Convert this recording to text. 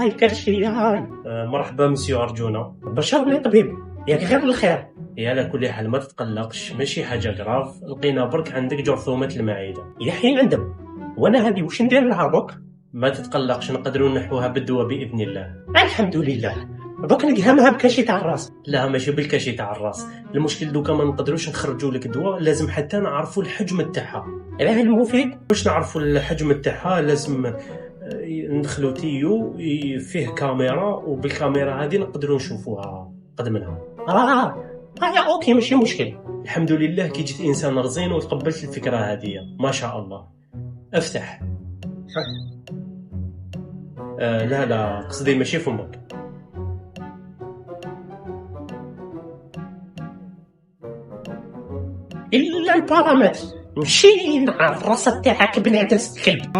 الكرشي مرحبا مسيو أرجونا. بشرني طبيب، ياك غير الخير. هي على كل حال ما تتقلقش، ماشي حاجة جراف، لقينا برك عندك جرثومة المعدة. يا حين عندم، وانا هذه واش ندير لها دوك؟ ما تتقلقش، نقدروا نحوها بالدواء بإذن الله. الحمد لله. دوك نقهمها بكاشي تاع الراس. لا ماشي بالكاشي تاع الراس، المشكل دوكا ما نقدروش نخرجوا لك دواء، لازم حتى نعرفوا الحجم تاعها. علاه المفيد؟ باش نعرفوا الحجم تاعها لازم ندخلوا تيو فيه كاميرا، وبالكاميرا هذه نقدروا نشوفوها قد منها. اوكي ماشي مشكل. الحمد لله كي جيت انسان رزين وتقبلت الفكره هذه، ما شاء الله. افتح. لا قصدي ماشي فمك. الا البارامتر مشي مع الراس تاعك بنادم الكلب.